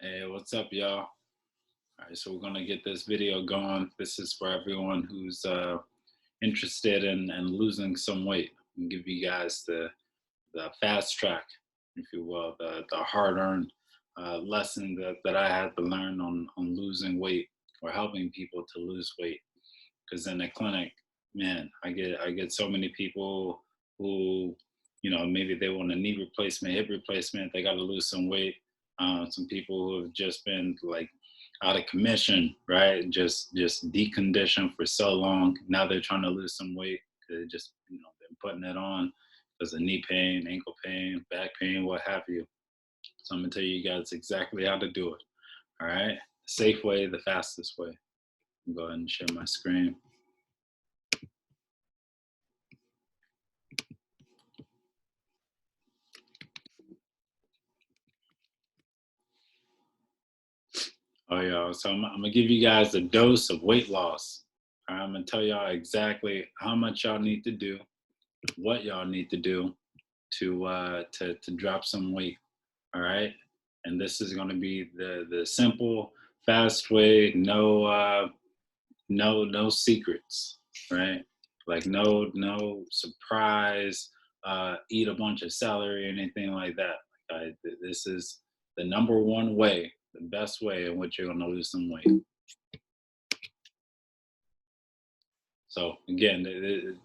Hey, what's up, y'all? All right, so we're gonna get this video going. This is for everyone who's interested in losing some weight. And give you guys the fast track, if you will, the hard-earned lesson that I had to learn on losing weight or helping people to lose weight. Because in the clinic, man, I get so many people who, maybe they want a knee replacement, hip replacement. They got to lose some weight. Some people who have just been like out of commission, right? Just deconditioned for so long. Now they're trying to lose some weight. They just been putting it on because of knee pain, ankle pain, back pain, what have you. So I'm gonna tell you guys exactly how to do it. All right, safe way, the fastest way. Go ahead and share my screen. Oh, yeah. So I'm gonna give you guys a dose of weight loss. All right, I'm gonna tell y'all exactly how much y'all need to do, what y'all need to do to drop some weight. All right, and this is gonna be the simple, fast way. No secrets. Right, like no surprise. Eat a bunch of celery or anything like that. This is the number one way, the best way in which you're gonna lose some weight. So again,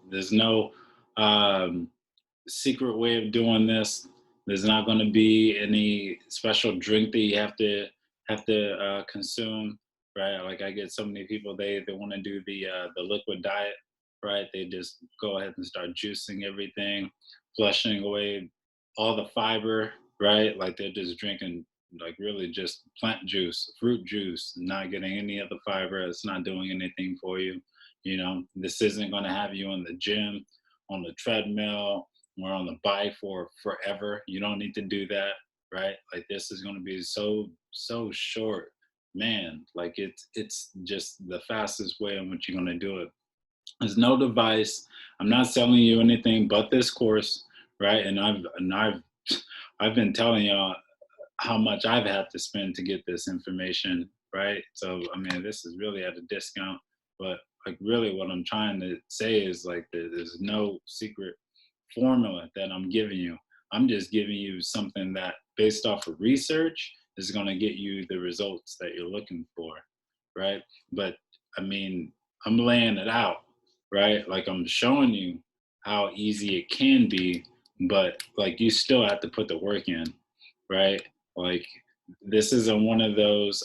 there's no um, secret way of doing this. There's not going to be any special drink that you have to consume, right? Like I get so many people they want to do the liquid diet, right? They just go ahead and start juicing everything, flushing away all the fiber, right? Like they're just drinking like really just plant juice, fruit juice, not getting any of the fiber. It's not doing anything for you. This isn't going to have you in the gym, on the treadmill, or on the bike for forever. You don't need to do that, right? Like this is going to be so short, man. Like it's just the fastest way in which you're going to do it. There's no device. I'm not selling you anything but this course, right? I've been telling y'all how much I've had to spend to get this information, right? So I mean, this is really at a discount, but like really what I'm trying to say is like there's no secret formula that I'm giving you. I'm just giving you something that based off of research is going to get you the results that you're looking for, right? But I mean, I'm laying it out, right? Like I'm showing you how easy it can be, but like you still have to put the work in, right? Like this isn't one of those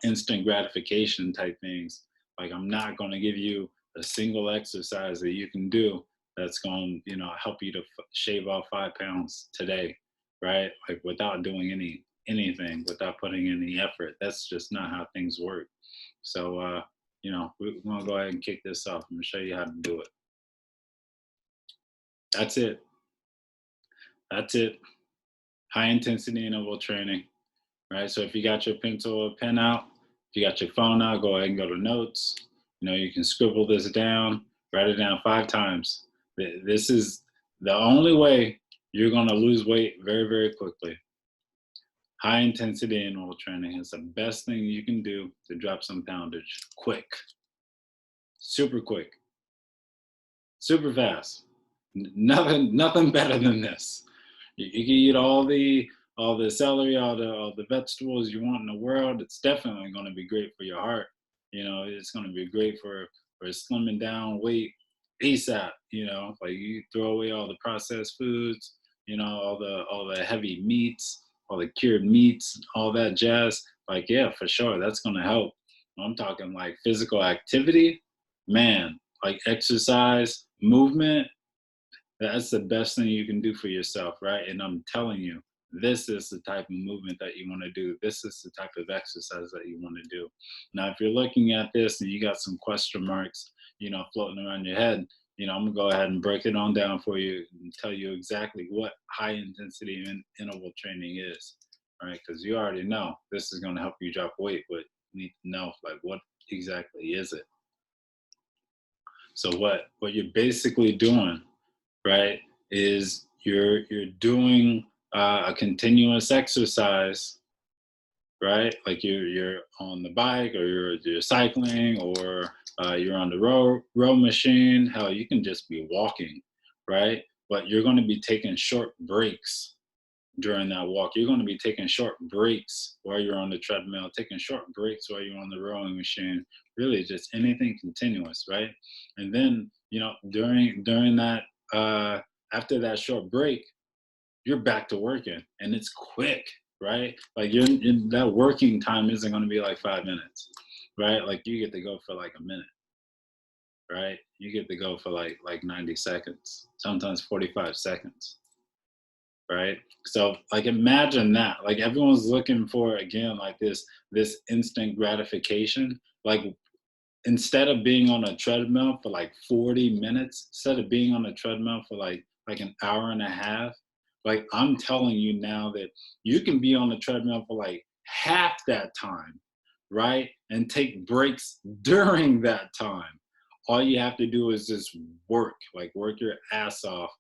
instant gratification type things. Like I'm not going to give you a single exercise that you can do that's going to help you to shave off 5 pounds today, right? Like without doing anything, without putting any effort. That's just not how things work. So we're going to go ahead and kick this off. I'm going to show you how to do it. That's it. That's it. High intensity interval training, right? So if you got your pencil or pen out, if you got your phone out, go ahead and go to notes. You can scribble this down, write it down 5 times. This is the only way you're going to lose weight very, very quickly. High intensity interval training is the best thing you can do to drop some poundage quick, super quick, super fast. Nothing better than this. You can eat all the celery, all the vegetables you want in the world. It's definitely going to be great for your heart. It's going to be great for slimming down weight ASAP. Like you throw away all the processed foods. All the heavy meats, all the cured meats, all that jazz. Like yeah, for sure, that's going to help. I'm talking like physical activity, man. Like exercise, movement, that's the best thing you can do for yourself, right? And I'm telling you, this is the type of movement that you want to do. This is the type of exercise that you want to do. Now, if you're looking at this and you got some question marks, floating around your head, I'm gonna go ahead and break it on down for you and tell you exactly what high intensity interval training is, right? Because you already know this is gonna help you drop weight, but you need to know like what exactly is it. So what you're basically doing, right, is you're doing a continuous exercise, right? Like you're on the bike, or you're cycling, or you're on the row machine. Hell, you can just be walking, right? But you're going to be taking short breaks during that walk. You're going to be taking short breaks while you're on the treadmill, taking short breaks while you're on the rowing machine. Really, just anything continuous, right? And then, during that, after that short break, you're back to working, and it's quick, right? Like that working time isn't going to be like 5 minutes, right? Like you get to go for like a minute, right? You get to go for like 90 seconds, sometimes 45 seconds, right? So like imagine that. Like everyone's looking for, again, like this instant gratification. Like instead of being on a treadmill for like 40 minutes, instead of being on a treadmill for like an hour and a half, like I'm telling you now that you can be on the treadmill for like half that time, right? And take breaks during that time. All you have to do is just work your ass off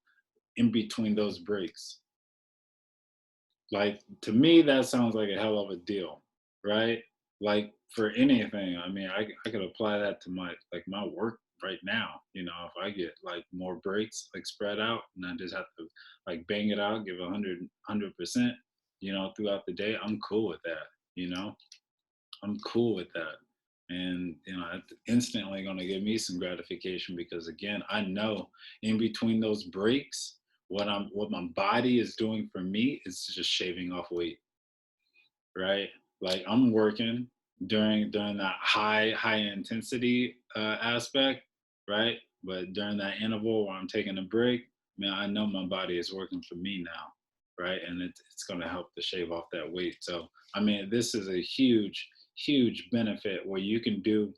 in between those breaks. Like to me, that sounds like a hell of a deal, right? Like for anything, I mean, I could apply that to my work right now. If I get like more breaks, like spread out, and I just have to like bang it out, give 100%, throughout the day, I'm cool with that. You know, I'm cool with that. And it's instantly going to give me some gratification, because again, I know in between those breaks, what my body is doing for me is just shaving off weight, right? Like I'm working during that high intensity aspect, right? But during that interval where I'm taking a break, man, I know my body is working for me now, right? And it's going to help to shave off that weight. So I mean, this is a huge benefit where you can do,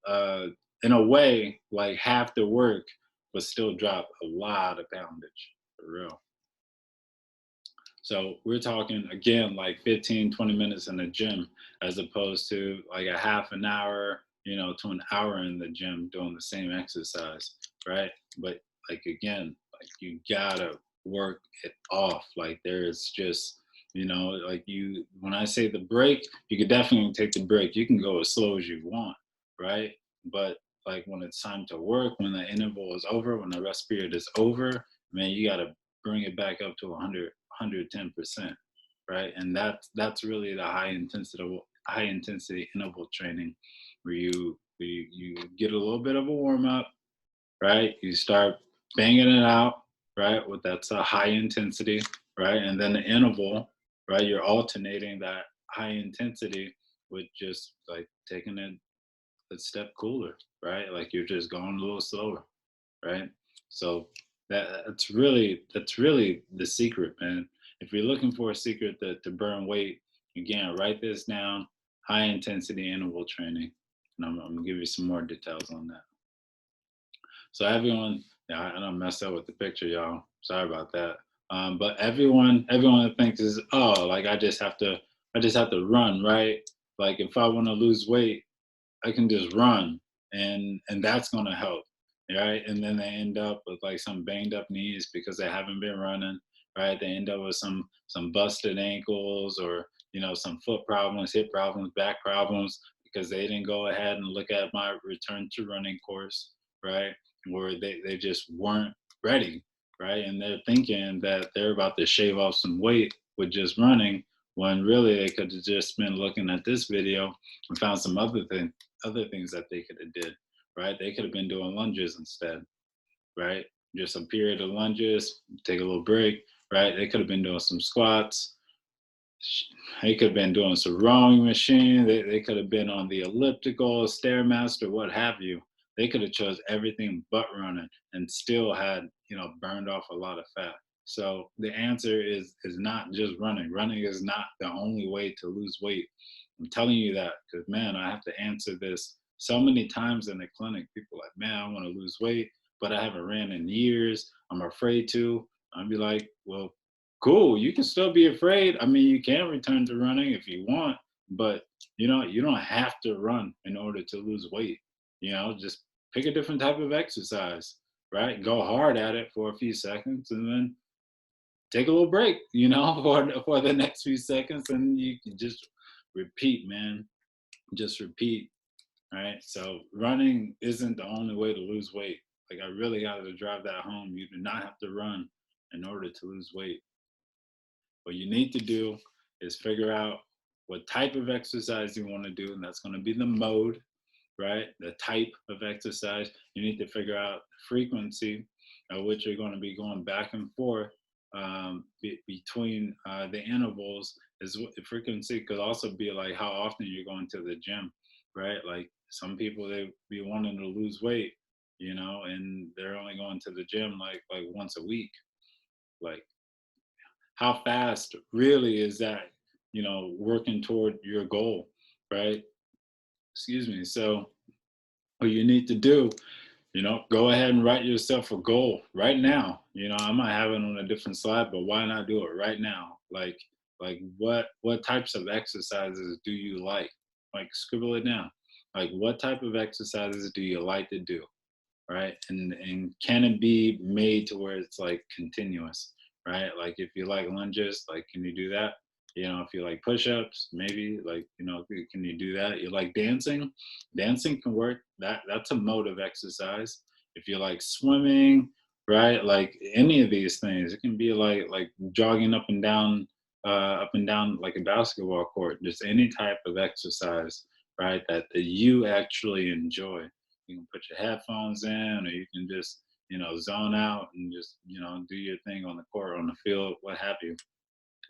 uh, in a way, like half the work, but still drop a lot of poundage, for real. So we're talking again like 15, 20 minutes in the gym, as opposed to like a half an hour, to an hour in the gym doing the same exercise, right? But like again, like you gotta work it off. Like there's just, like when I say the break, you could definitely take the break. You can go as slow as you want, right? But like when it's time to work, when the interval is over, when the rest period is over, man, you gotta bring it back up to 110%, right? And that's really the high intensity interval training, where you get a little bit of a warm up, right? You start banging it out, right? With that's a high intensity, right? And then the interval, right? You're alternating that high intensity with just like taking it a step cooler, right? Like you're just going a little slower, right? So that's really the secret, man. If you're looking for a secret to burn weight, again, write this down: high intensity interval training, and I'm gonna give you some more details on that. So everyone, yeah, I don't mess up with the picture, y'all. Sorry about that. But everyone thinks is, oh, like I just have to run, right? Like if I want to lose weight, I can just run, and that's gonna help, right? And then they end up with like some banged up knees because they haven't been running, right? They end up with some busted ankles, or some foot problems, hip problems, back problems, because they didn't go ahead and look at my return to running course, right? Where they just weren't ready, right? And they're thinking that they're about to shave off some weight with just running, when really they could have just been looking at this video and found some other things that they could have did, right? They could have been doing lunges instead, right? Just a period of lunges, take a little break, right? They could have been doing some squats. They could have been doing some rowing machine. They could have been on the elliptical, stairmaster, what have you. They could have chose everything but running, and still had, burned off a lot of fat. So the answer is not just running. Running is not the only way to lose weight. I'm telling you that because, man, I have to answer this so many times in the clinic. People are like, man, I want to lose weight, but I haven't ran in years. I'm afraid to. I'd be like, well, cool. You can still be afraid. I mean, you can return to running if you want, but you don't have to run in order to lose weight. Just pick a different type of exercise, right? Go hard at it for a few seconds, and then take a little break, for the next few seconds, and you can just repeat, man. Just repeat. Right. So running isn't the only way to lose weight. Like I really got to drive that home. You do not have to run in order to lose weight. What you need to do is figure out what type of exercise you want to do, and that's going to be the mode, right? The type of exercise. You need to figure out the frequency at which you're going to be going back and forth between the intervals. The frequency could also be like how often you're going to the gym, right? Like some people they be wanting to lose weight, and they're only going to the gym like once a week. Like how fast really is that, working toward your goal, right? Excuse me. So what you need to do, go ahead and write yourself a goal right now. I might have it on a different slide, but why not do it right now? Like what types of exercises do you like? Like scribble it down. Like what type of exercises do you like to do? Right? And can it be made to where it's like continuous, right? Like if you like lunges, like can you do that? If you like push-ups, maybe like, can you do that? You like dancing? Dancing can work. That's a mode of exercise. If you like swimming, right? Like any of these things, it can be like jogging up and down like a basketball court. Just any type of exercise, right? That you actually enjoy. You can put your headphones in, or you can just, zone out and just, do your thing on the court, on the field, what have you.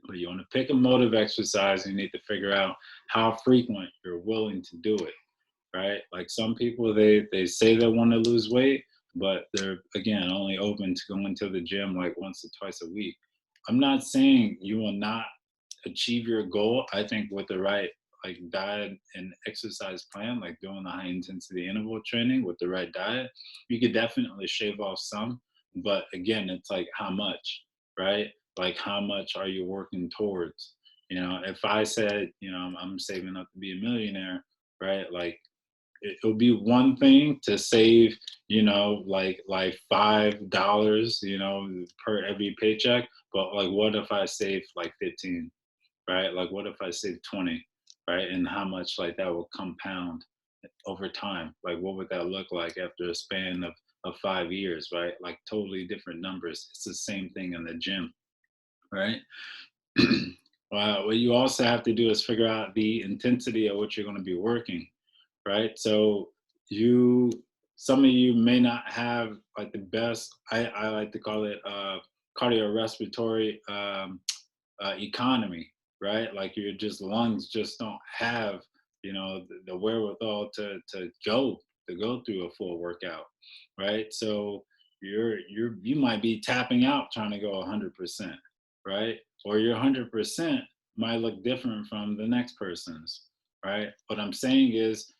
But you want to pick a mode of exercise. You need to figure out how frequent you're willing to do it, right? Like some people, they say they want to lose weight, but they're again only open to going to the gym like once or twice a week. I'm not saying you will not achieve your goal. I think with the right like diet and exercise plan, like doing the high intensity interval training with the right diet, you could definitely shave off some. But again, it's like how much, right? Like how much are you working towards? If I said, I'm saving up to be a millionaire, right? Like it'll be one thing to save, like $5, per every paycheck. But like what if I save like 15? Right? Like, what if I save 20, right? And how much like that will compound over time? Like, what would that look like after a span of 5 years, right? Like, totally different numbers. It's the same thing in the gym, right? What you also have to do is figure out the intensity at which you're going to be working, right? So, you, some of you may not have like the best, I like to call it cardiorespiratory economy, right? Like your just lungs just don't have, the wherewithal to go through a full workout, right? So you might be tapping out trying to go 100%, right? Or your 100% might look different from the next person's, right? What I'm saying is,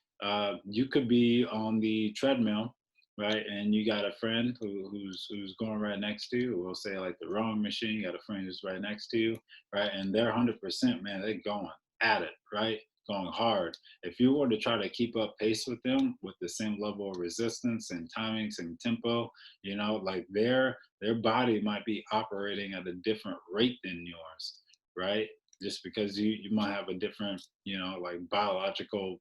you could be on the treadmill, right? And you got a friend who's going right next to you. We'll say like the rowing machine. You got a friend who's right next to you, right? And they're 100%, man. They're going at it, right? Going hard. If you were to try to keep up pace with them with the same level of resistance and timings and tempo, like their body might be operating at a different rate than yours, right? Just because you might have a different, like biological,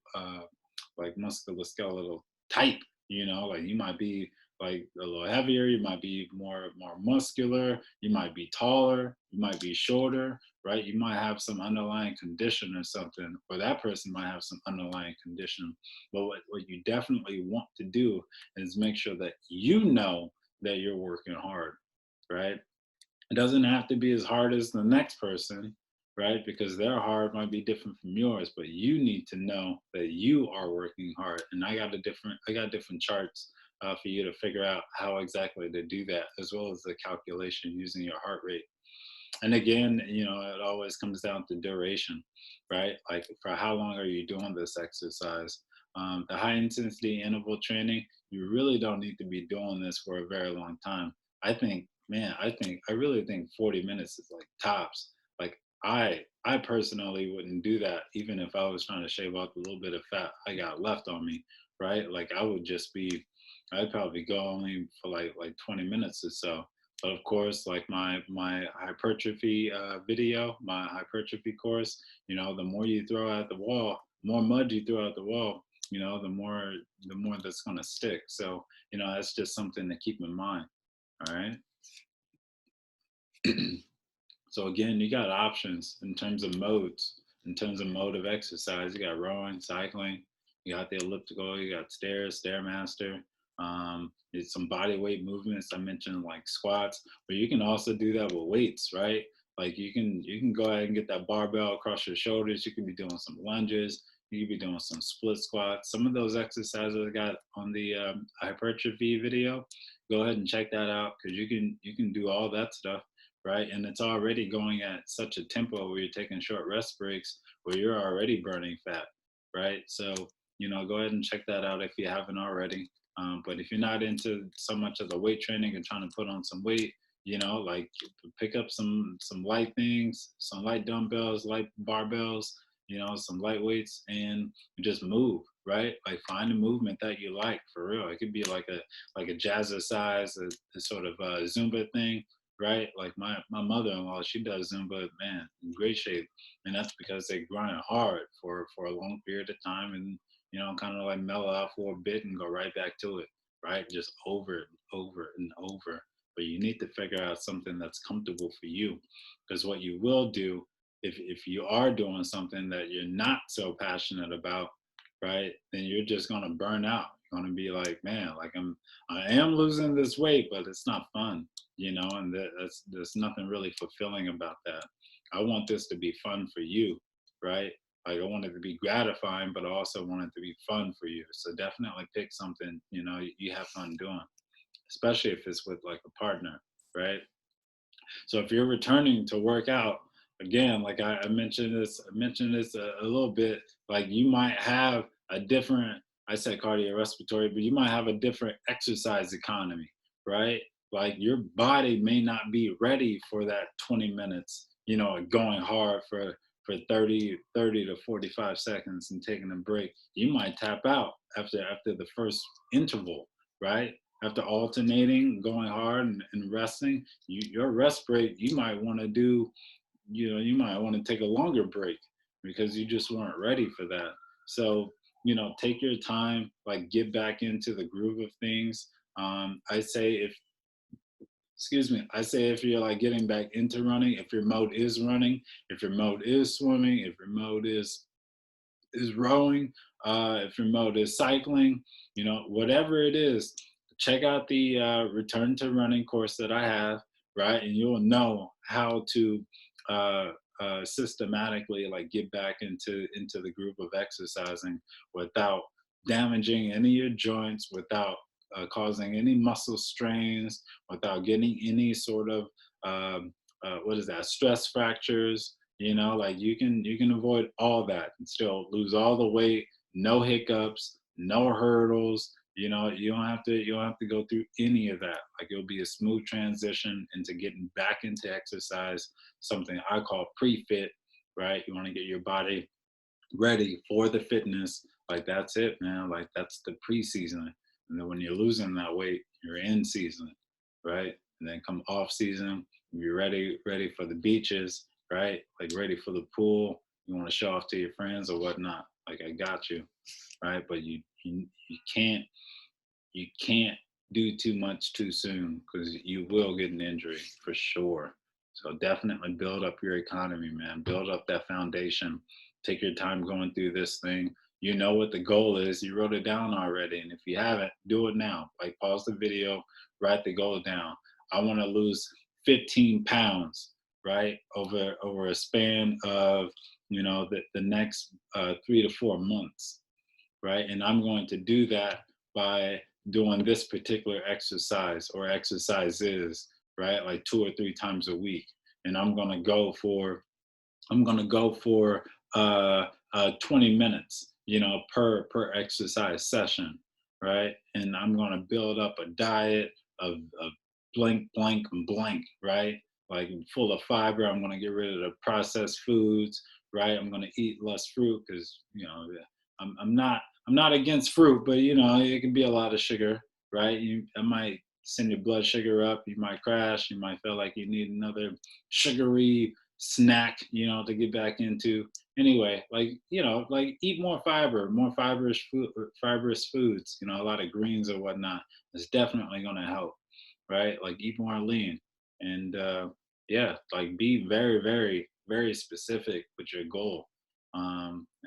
like musculoskeletal type. Like you might be like a little heavier, you might be more muscular, you might be taller, you might be shorter, right? You might have some underlying condition or something, or that person might have some underlying condition. But what you definitely want to do is make sure that you know that you're working hard, right? It doesn't have to be as hard as the next person, right? Because their hard might be different from yours, but you need to know that you are working hard. And I got different charts for you to figure out how exactly to do that, as well as the calculation using your heart rate. And again, it always comes down to duration, right? Like for how long are you doing this exercise? The high intensity interval training, you really don't need to be doing this for a very long time. I think, man, I really think 40 minutes is like tops. Like I personally wouldn't do that even if I was trying to shave off a little bit of fat I got left on me, right? Like I'd probably go only for like 20 minutes or so. But of course, like my hypertrophy video, my hypertrophy course, the more you throw at the wall, more mud you throw at the wall, the more that's gonna stick. So, that's just something to keep in mind. All right. So again, you got options in terms of modes, in terms of mode of exercise. You got rowing, cycling, you got the elliptical, you got stairs, stairmaster. It's some body weight movements. I mentioned like squats, but you can also do that with weights, right? Like you can go ahead and get that barbell across your shoulders. You could be doing some lunges. You could be doing some split squats. Some of those exercises I got on the hypertrophy video. Go ahead and check that out because you can do all that stuff, right? And it's already going at such a tempo where you're taking short rest breaks where you're already burning fat, right? So, go ahead and check that out if you haven't already. But if you're not into so much of the weight training and trying to put on some weight, like pick up some light things, some light dumbbells, light barbells, some light weights, and just move, right? Like find a movement that you like for real. It could be like a jazzercise, a sort of Zumba thing, right? Like my mother-in-law, she does Zumba, man, in great shape, and that's because they grind hard for a long period of time, and kind of like mellow out for a bit and go right back to it, right? Just over and over and over. But you need to figure out something that's comfortable for you, because what you will do if you are doing something that you're not so passionate about, right? Then you're just gonna burn out. You're gonna be like, man, like I am losing this weight, but it's not fun, and that's there's nothing really fulfilling about that. I want this to be fun for you, right? Like I want it to be gratifying, but I also want it to be fun for you. So definitely pick something you have fun doing, especially if it's with like a partner, right? So if you're returning to work out, again, like I mentioned this a little bit, like you might have a different, I said cardiorespiratory, but you might have a different exercise economy, right? Like your body may not be ready for that 20 minutes, going hard for 30 to 45 seconds and taking a break. You might tap out after the first interval, right? After alternating, going hard and resting, your rest break, you might want to do, you might want to take a longer break because you just weren't ready for that. So, take your time, like get back into the groove of things. I say if you're like getting back into running, if your mode is running, if your mode is swimming, if your mode is rowing, if your mode is cycling, whatever it is, check out the return to running course that I have, right? And you'll know how to systematically like get back into the group of exercising without damaging any of your joints, without causing any muscle strains, without getting any sort of what is that, stress fractures. Like you can avoid all that and still lose all the weight, no hiccups, no hurdles. You don't have to go through any of that. Like it'll be a smooth transition into getting back into exercise, something I call pre-fit, right? You want to get your body ready for the fitness. Like that's it, man. Like that's the preseason. And then when you're losing that weight, you're in season, right? And then come off season, you're ready for the beaches, right? Like ready for the pool. You want to show off to your friends or whatnot. Like I got you, right? But you can't do too much too soon because you will get an injury for sure. So definitely build up your economy, man. Build up that foundation. Take your time going through this thing. You know what the goal is. You wrote it down already. And if you haven't, do it now. Like pause the video, write the goal down. I want to lose 15 pounds, right? Over a span of, the next 3 to 4 months, right? And I'm going to do that by doing this particular exercise or exercises, right? Like 2 or 3 times a week. And I'm gonna go for 20 minutes, per exercise session, right? And I'm gonna build up a diet of blank, blank, and blank, right? Like full of fiber. I'm gonna get rid of the processed foods, right? I'm gonna eat less fruit because I'm not against fruit, but it can be a lot of sugar, right? I might send your blood sugar up. You might crash. You might feel like you need another sugary snack, to get back into. Anyway, like, like eat more fiber, more fibrous foods, a lot of greens or whatnot. It's definitely going to help, right? Like eat more lean. And yeah, like be very, very, very specific with your goal.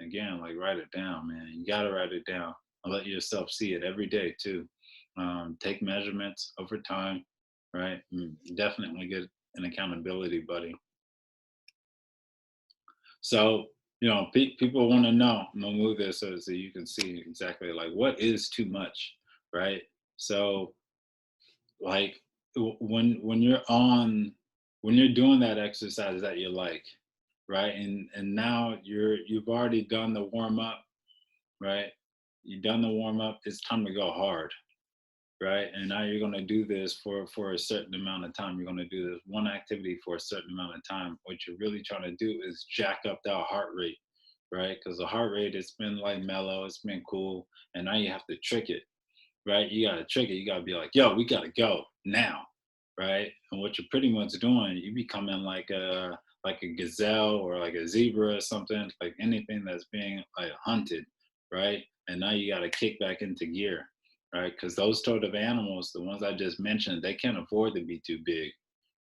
Again, like write it down, man. You got to write it down and let yourself see it every day too. Take measurements over time, right? Definitely get an accountability buddy. So, people want to know. I'm gonna move this so you can see exactly like what is too much, right? So, like when you're when you're doing that exercise that you like, right? And now you've already done the warm up, right? You've done the warm up. It's time to go hard, right? And now you're going to do this for a certain amount of time. You're going to do this one activity for a certain amount of time. What you're really trying to do is jack up that heart rate, right? Because the heart rate, it's been like mellow, it's been cool, and now you have to trick it, right? You got to trick it. You got to be like, yo, we got to go now, right? And what you're pretty much doing, you becoming like a gazelle or like a zebra or something, like anything that's being like hunted, right? And now you got to kick back into gear, right? Because those sort of animals, the ones I just mentioned, they can't afford to be too big,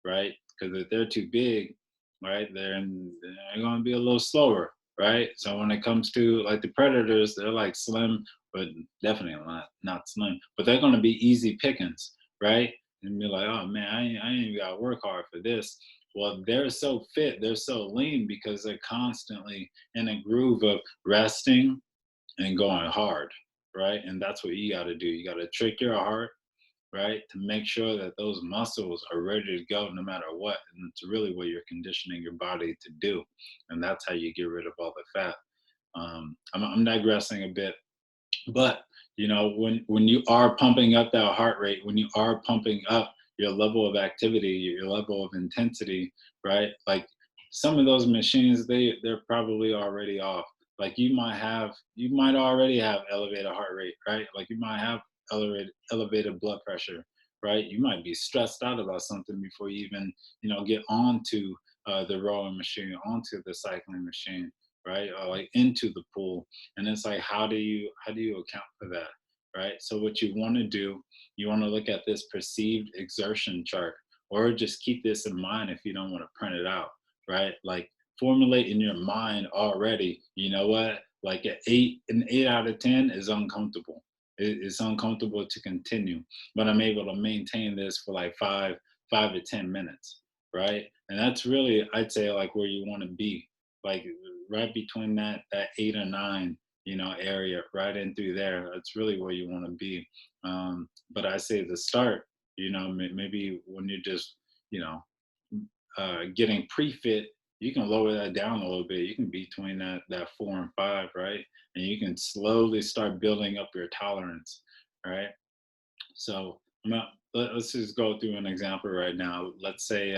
right? Because if they're too big, right, they're going to be a little slower, right? So when it comes to like the predators, they're like slim, but definitely not slim. But they're going to be easy pickings, right? And be like, oh man, I ain't even got to work hard for this. Well, they're so fit, they're so lean because they're constantly in a groove of resting and going hard, right? And that's what you got to do. You got to trick your heart, right? To make sure that those muscles are ready to go no matter what. And it's really what you're conditioning your body to do. And that's how you get rid of all the fat. I'm digressing a bit, but when you are pumping up that heart rate, when you are pumping up your level of activity, your level of intensity, right? Like some of those machines, they're probably already off. Like you might already have elevated heart rate, right? Like you might have elevated blood pressure, right? You might be stressed out about something before you even get onto the rowing machine, onto the cycling machine, right? Or like into the pool. And it's like, how do you account for that, right? So what you want to do, you want to look at this perceived exertion chart, or just keep this in mind if you don't want to print it out, right? Like formulate in your mind already, you know what, like an eight out of 10 is uncomfortable. It's uncomfortable to continue, but I'm able to maintain this for like 5 to 10 minutes, right? And that's really, I'd say, like where you want to be, like right between that 8 or 9 area, right in through there. That's really where you want to be. But I say the start, maybe when you're just you know getting pre-fit, you can lower that down a little bit. You can be between that 4 and 5, right? And you can slowly start building up your tolerance, right? So let's just go through an example right now. Let's say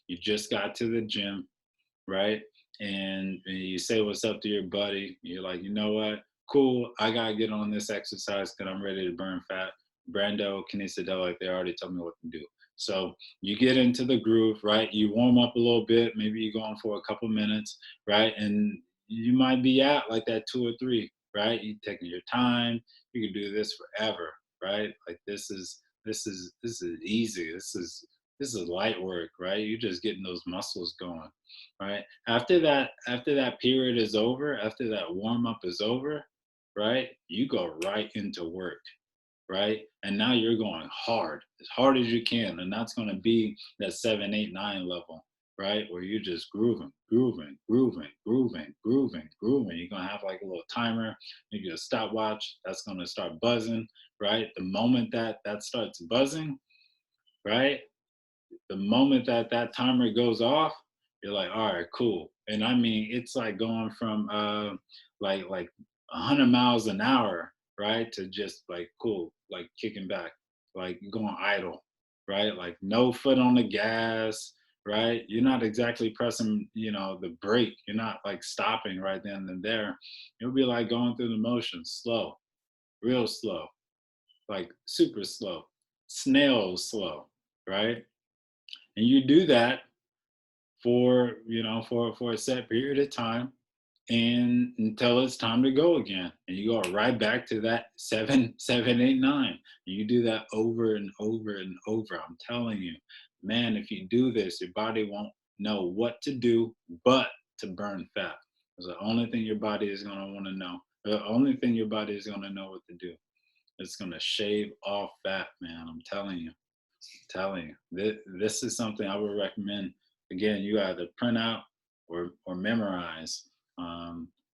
you just got to the gym, right? And you say what's up to your buddy. You're like, you know what? Cool. I gotta get on this exercise because I'm ready to burn fat. Brando, Kinesidel, like they already told me what to do. So you get into the groove, right? You warm up a little bit. Maybe you're going for a couple minutes, right? And you might be at like that 2 or 3, right? You taking your time. You can do this forever, right? Like this is easy. This is light work, right? You're just getting those muscles going, right? After that period is over, after that warm up is over, right? You go right into work, right? And now you're going as hard as you can, and that's going to be that 7, 8, 9 level, right? Where you're just grooving, grooving, grooving, grooving, grooving, grooving. You're going to have like a little timer, maybe a stopwatch that's going to start buzzing, right? The moment that starts buzzing, right? The moment that timer goes off, you're like, all right, cool. And I mean, it's like going from like 100 miles an hour, right, to just like cool, like kicking back, like going idle, right? Like no foot on the gas, right? You're not exactly pressing, the brake. You're not like stopping right then and there. It'll be like going through the motions, slow, real slow, like super slow. snail slow, right? And you do that for, for a set period of time, and until it's time to go again, and you go right back to that 7, 7, 8, 9. You do that over and over and over. I'm telling you, man, if you do this, your body won't know what to do but to burn fat. It's the only thing your body is going to want to know. The only thing your body is going to know what to do. It's going to shave off fat, man. I'm telling you. Telling you, this is something I would recommend. Again, you either print out or memorize.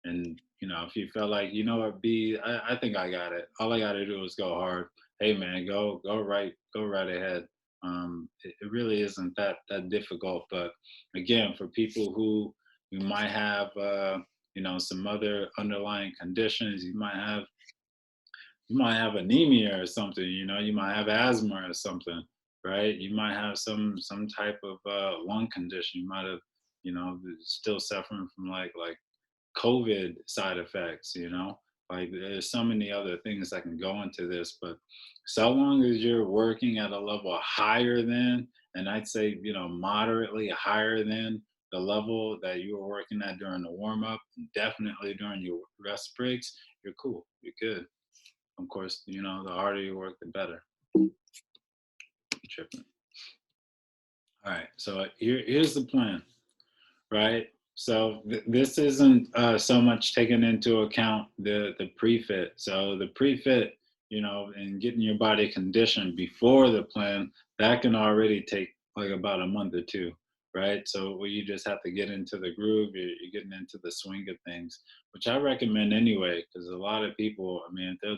And if you feel like, what, B, I think I got it. All I got to do is go hard. Hey, man, go right ahead. It really isn't that difficult. But again, for people who might have, some other underlying conditions, you might have anemia or something, you might have asthma or something, right? You might have some type of lung condition. You might have, still suffering from like COVID side effects, like there's so many other things that can go into this. But so long as you're working at a level higher than, and I'd say, moderately higher than the level that you were working at during the warm up, and definitely during your rest breaks, you're cool, you're good. Of course, the harder you work, the better. Tripping. All right. So here's the plan, right? So this isn't so much taking into account the pre-fit. So the pre-fit, and getting your body conditioned before the plan, that can already take like about a month or two, right? So you just have to get into the groove. You're getting into the swing of things, which I recommend anyway, because a lot of people, I mean, they're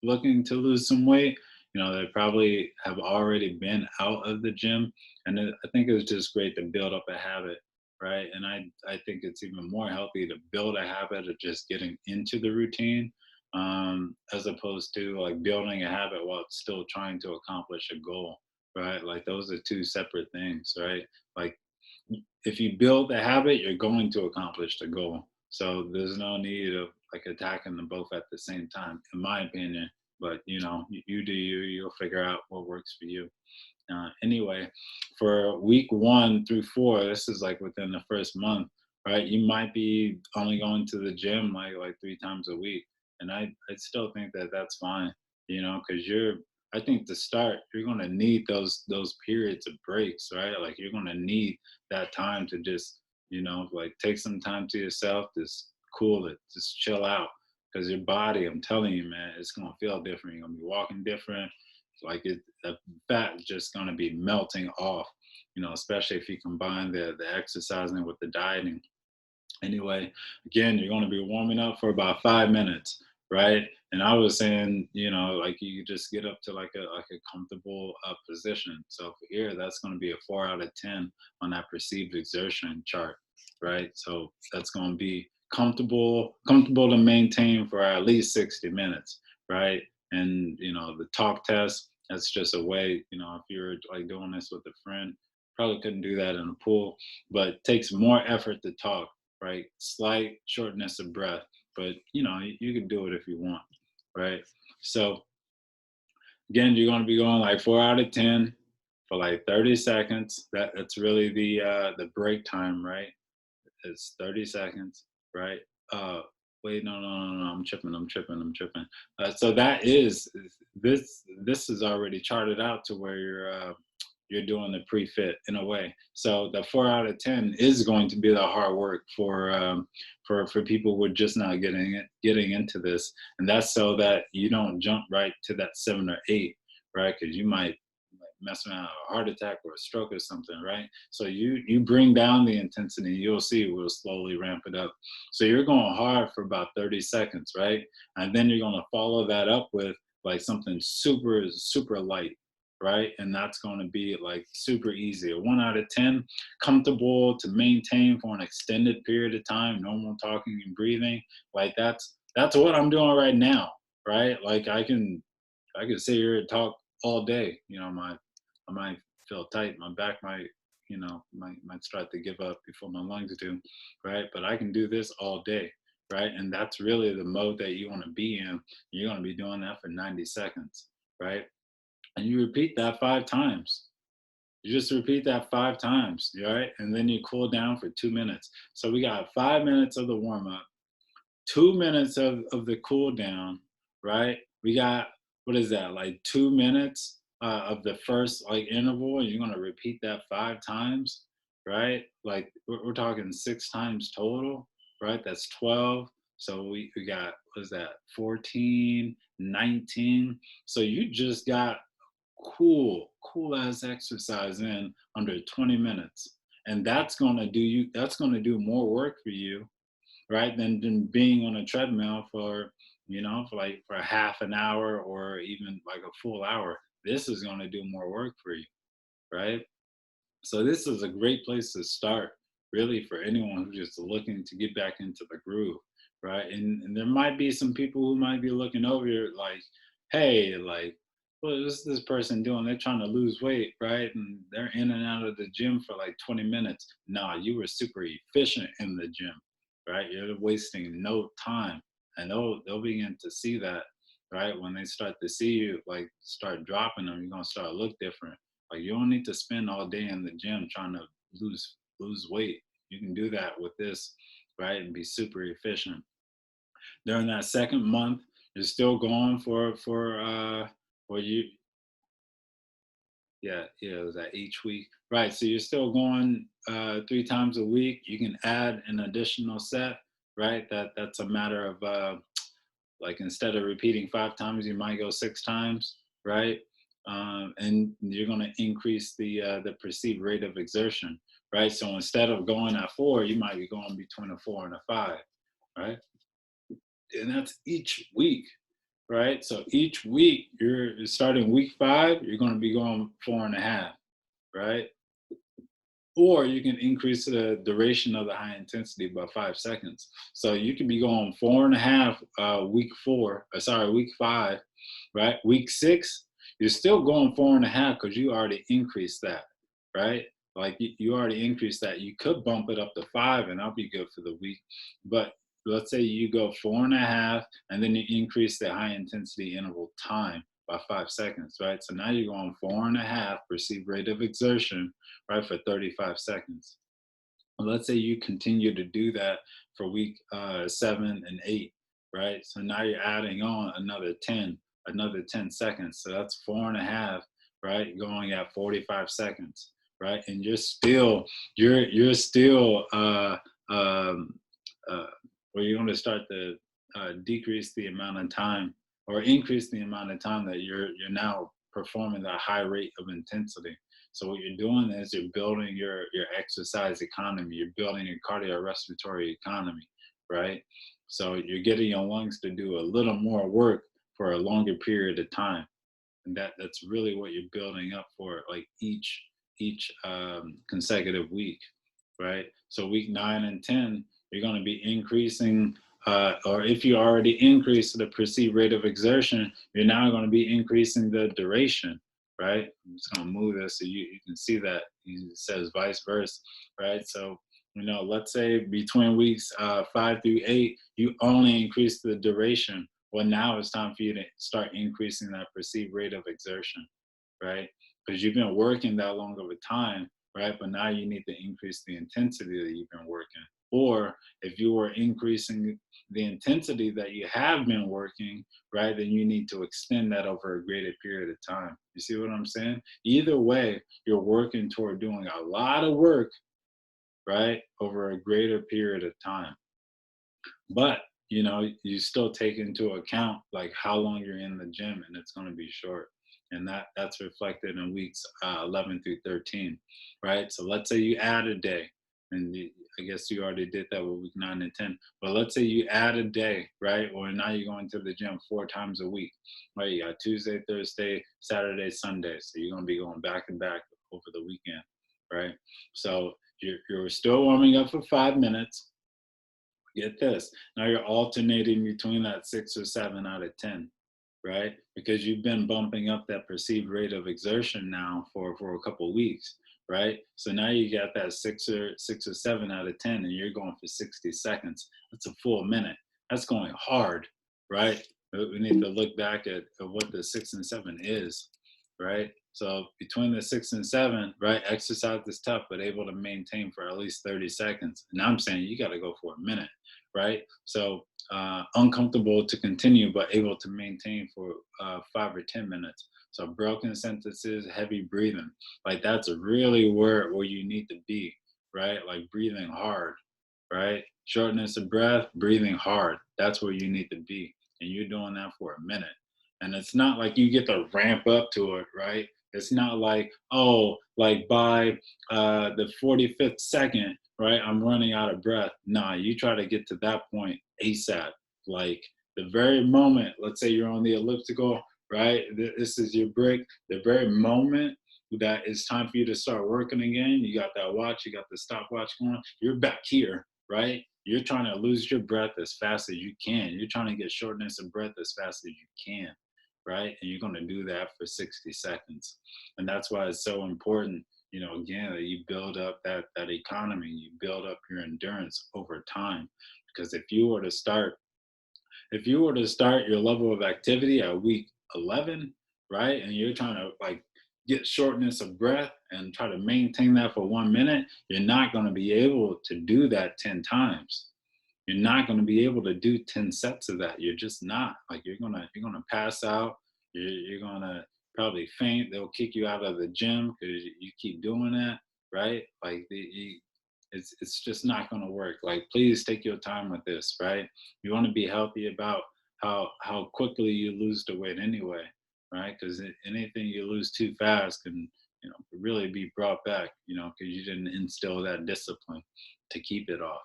looking to lose some weight, they probably have already been out of the gym. And I think it's just great to build up a habit, right? And I think it's even more healthy to build a habit of just getting into the routine, as opposed to like building a habit while still trying to accomplish a goal, right? Like those are two separate things, right? Like if you build a habit, you're going to accomplish the goal. So there's no need of like attacking them both at the same time, in my opinion. But you do you. You'll figure out what works for you. Anyway, for week 1 through 4, this is like within the first month, right? You might be only going to the gym like 3 times a week, and I still think that that's fine, because I think to start, you're gonna need those periods of breaks, right? Like you're gonna need that time to just, like take some time to yourself, just cool it, just chill out, because your body, I'm telling you, man, it's gonna feel different. You're gonna be walking different. Like the fat is just gonna be melting off, especially if you combine the exercising with the dieting. Anyway, again, you're going to be warming up for about 5 minutes, right? And I was saying, like you just get up to like a comfortable position. So for here, that's going to be a 4 out of 10 on that perceived exertion chart, right? So that's going to be comfortable to maintain for at least 60 minutes, right? And the talk test, that's just a way, if you're like doing this with a friend, probably couldn't do that in a pool, but it takes more effort to talk, right? Slight shortness of breath, but you can do it if you want, right? So again, you're going to be going like 4 out of 10 for like 30 seconds. That's really the break time, right? It's 30 seconds, right? Wait, no, I'm tripping. So that is this is already charted out to where you're doing the pre-fit in a way. So the 4 out of 10 is going to be the hard work for people who are just now getting into this, and that's so that you don't jump right to that 7 or 8, right? Because you might mess around with a heart attack or a stroke or something, right? So you bring down the intensity, you'll see we'll slowly ramp it up. So you're going hard for about 30 seconds, right? And then you're going to follow that up with like something super light, right? And that's going to be like super easy. A 1 out of 10, comfortable to maintain for an extended period of time, normal talking and breathing. Like that's what I'm doing right now, right? Like I can sit here and talk all day. I might feel tight. My back might start to give up before my lungs do, right? But I can do this all day, right? And that's really the mode that you want to be in. You're going to be doing that for 90 seconds, right? and you repeat that 5 times. You just repeat that 5 times, all right? And then you cool down for 2 minutes. So we got 5 minutes of the warm up, 2 minutes of the cool down, right? We got, what is that, like 2 minutes of the first like interval, and you're gonna repeat that 5 times, right? Like we're talking 6 times total, right? That's 12. So we got, what is that, 14, 19. So you just got cool ass exercise in under 20 minutes. And that's gonna do more work for you, right? Than being on a treadmill for, for half an hour or even like a full hour. This is going to do more work for you, right? So this is a great place to start, really, for anyone who's just looking to get back into the groove, right? And there might be some people who might be looking over here like, hey, like, what is this person doing? They're trying to lose weight, right? And they're in and out of the gym for like 20 minutes. Nah, you were super efficient in the gym, right? You're wasting no time. And they'll begin to see that, right? When they start to see you, like start dropping them, you're gonna start to look different. Like you don't need to spend all day in the gym trying to lose weight. You can do that with this, right? And be super efficient. During that second month, you're still going for you, yeah, it was at each week. Right. So you're still going 3 times a week. You can add an additional set, right? That's a matter of like instead of repeating 5 times, you might go 6 times, right? And you're going to increase the perceived rate of exertion, right? So instead of going at 4, you might be going between a 4 and a 5, right? And that's each week, right? So each week, you're starting week 5, you're going to be going 4.5, right? Or you can increase the duration of the high intensity by 5 seconds. So you can be going 4.5 week 4, week 5, right? Week 6, you're still going 4.5 because you already increased that, right? Like you already increased that. You could bump it up to 5 and that'll be good for the week. But let's say you go 4.5 and then you increase the high intensity interval time by 5 seconds, right? So now you're going 4.5 perceived rate of exertion, right, for 35 seconds. Well, let's say you continue to do that for week 7 and 8, right? So now you're adding on another 10 seconds. So that's 4.5, right? Going at 45 seconds, right? And you're still um, uh, where you're going to start to decrease the amount of time or increase the amount of time that you're now performing that high rate of intensity. So what you're doing is you're building your exercise economy. You're building your cardiorespiratory economy, right? So you're getting your lungs to do a little more work for a longer period of time, and that's really what you're building up for, like each consecutive week, right? So week 9 and 10, you're going to be increasing. Or if you already increased the perceived rate of exertion, you're now going to be increasing the duration, right? I'm just going to move this so you can see that it says vice versa, right? So, let's say between weeks 5 through 8, you only increase the duration. Well, now it's time for you to start increasing that perceived rate of exertion, right? Because you've been working that long of a time, right? But now you need to increase the intensity that you've been working. Or if you were increasing the intensity that you have been working, right, then you need to extend that over a greater period of time. You see what I'm saying? Either way, you're working toward doing a lot of work, right, over a greater period of time. But you still take into account like how long you're in the gym, and it's going to be short, and that's reflected in weeks 11 through 13, right? So let's say you add a day, and I guess you already did that with week 9 and 10. But let's say you add a day, right? Or now you're going to the gym 4 times a week, right? You got Tuesday, Thursday, Saturday, Sunday. So you're going to be going back and back over the weekend, right? So you're still warming up for 5 minutes. Get this. Now you're alternating between that 6 or 7 out of 10, right? Because you've been bumping up that perceived rate of exertion now for a couple of weeks, right? So now you got that 6 or 7 out of 10, and you're going for 60 seconds. That's a full minute. That's going hard, right? We need to look back at what the 6 and 7 is. right? So between the 6 and 7, right, exercise is tough, but able to maintain for at least 30 seconds. And I'm saying you got to go for a minute, right? So uncomfortable to continue, but able to maintain for 5 or 10 minutes. So broken sentences, heavy breathing, like that's really where you need to be, right? Like breathing hard, right? Shortness of breath, breathing hard. That's where you need to be. And you're doing that for a minute. And it's not like you get to ramp up to it, right? It's not like, oh, like by the 45th second, right, I'm running out of breath. Nah, you try to get to that point ASAP. Like the very moment, let's say you're on the elliptical, right? This is your break. The very moment that it's time for you to start working again, you got that watch, you got the stopwatch going, you're back here, right? You're trying to lose your breath as fast as you can. You're trying to get shortness of breath as fast as you can, right? And you're going to do that for 60 seconds. And that's why it's so important, again, that you build up that economy, you build up your endurance over time. Because if you were to start your level of activity at week 11, right, and you're trying to like get shortness of breath and try to maintain that for 1 minute, you're not going to be able to do that 10 times. You're not going to be able to do 10 sets of that. You're just not. Like you're gonna pass out. You're gonna probably faint. They'll kick you out of the gym because you keep doing that, right? Like it's just not going to work. Like please take your time with this, right? You want to be healthy about how quickly you lose the weight anyway, right? Because anything you lose too fast can really be brought back, because you didn't instill that discipline to keep it off,